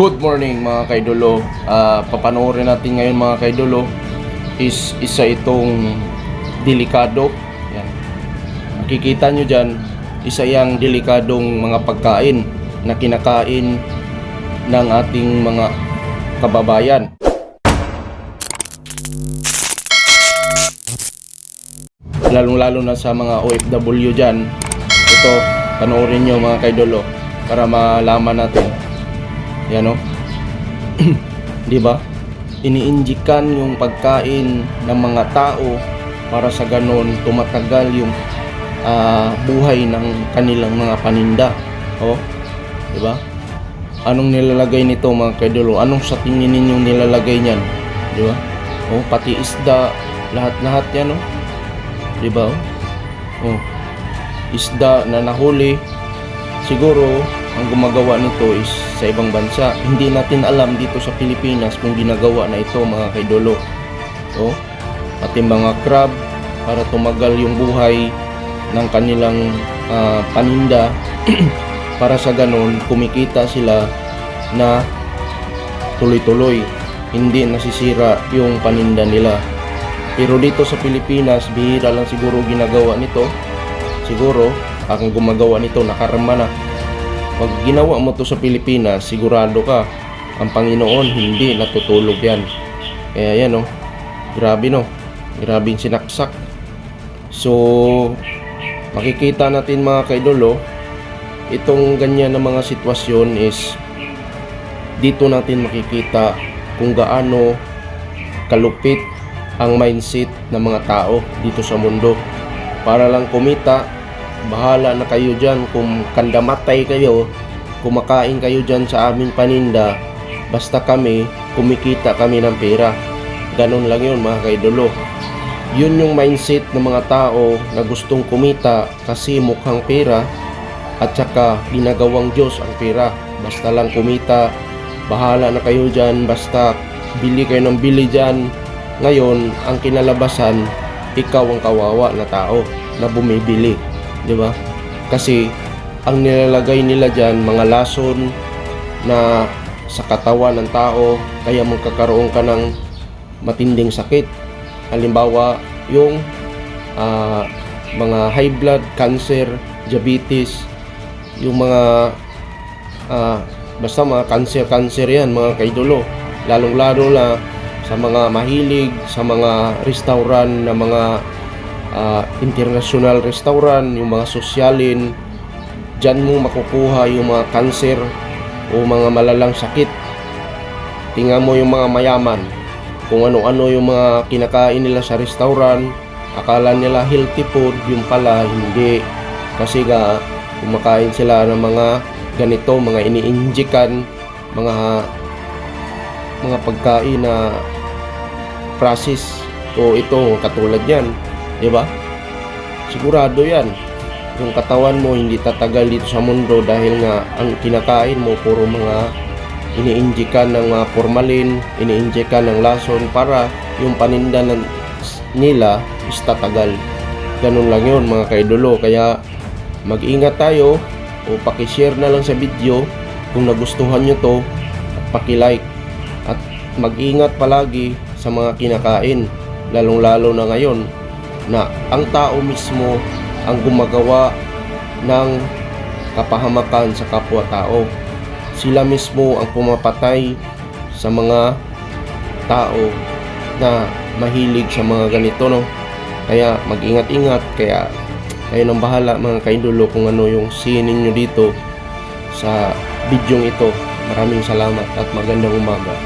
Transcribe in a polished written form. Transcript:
Good morning mga kaidolo. Papanoorin natin ngayon mga kaidolo is isa itong delikado. Yan. Makikita nyo dyan, isa yang delikadong mga pagkain na kinakain ng ating mga kababayan. Lalong-lalo na sa mga OFW dyan. Ito, panoorin nyo mga kaidolo para malaman natin. Yan o. Di ba? Iniinjikan yung pagkain ng mga tao para sa ganon tumatagal yung buhay ng kanilang mga paninda. O, di ba? Anong nilalagay nito mga kaidolo? Anong sa tingin ninyong nilalagay niyan? Di ba? O, pati isda, lahat-lahat yan o. Di ba? O, isda na nahuli. Siguro ang gumagawa nito is sa ibang bansa. Hindi natin alam dito sa Pilipinas kung ginagawa na ito mga kaidolo. So, ating mga crab para tumagal yung buhay ng kanilang paninda para sa ganon kumikita sila na tuloy-tuloy, hindi nasisira yung paninda nila. Pero dito sa Pilipinas, bihira lang siguro ginagawa nito. Siguro ang gumagawa nito nakarama na. Pag ginawa mo to sa Pilipinas, sigurado ka ang Panginoon hindi natutulog yan. Kaya yan o, grabe no, grabing sinaksak. So makikita natin mga kaidolo, itong ganyan na mga sitwasyon is dito natin makikita kung gaano kalupit ang mindset ng mga tao dito sa mundo. Para lang kumita, bahala na kayo dyan. Kung kandamatay kayo, kumakain kayo dyan sa aming paninda, basta kami, kumikita kami ng pera. Ganun lang yun mga kaidolo. Yun yung mindset ng mga tao na gustong kumita kasi mukhang pera at saka ginagawang Diyos ang pera. Basta lang kumita, bahala na kayo dyan, basta bili kayo ng bili dyan. Ngayon, ang kinalabasan, ikaw ang kawawa na tao na bumibili. Di ba? Kasi ang nilalagay nila diyan mga lason na sa katawan ng tao, kaya magkakaroon ka ng matinding sakit. Halimbawa, yung mga high blood, cancer, diabetes, yung mga basta mga cancer yan mga kaidolo. Lalong-lalo na sa mga mahilig sa mga restaurant na mga international restaurant, yung mga sosyalin, dyan mo makukuha yung mga cancer o mga malalang sakit. Tingnan mo yung mga mayaman, kung ano-ano yung mga kinakain nila sa restaurant, akala nila healthy food, yung pala hindi. Kasi kumakain sila ng mga ganito, mga iniinjikan, mga pagkain na process. O ito, katulad yan. Diba? Sigurado yan. Yung katawan mo hindi tatagal dito sa mundo dahil nga ang kinakain mo puro mga iniinjikan ng mga formalin, iniinjikan ng lason para yung paninda nila is tatagal. Ganun lang yun mga kaidolo. Kaya mag-ingat tayo o pakishare na lang sa video kung nagustuhan nyo to at pakilike. At mag-ingat palagi sa mga kinakain, lalong-lalo na ngayon na ang tao mismo ang gumagawa ng kapahamakan sa kapwa-tao. Sila mismo ang pumapatay sa mga tao na mahilig sa mga ganito, no? Kaya mag-ingat-ingat. Kaya kayo nang bahala mga kaidolo kung ano yung sinin nyo dito sa bidyong ito. Maraming salamat at magandang umaga.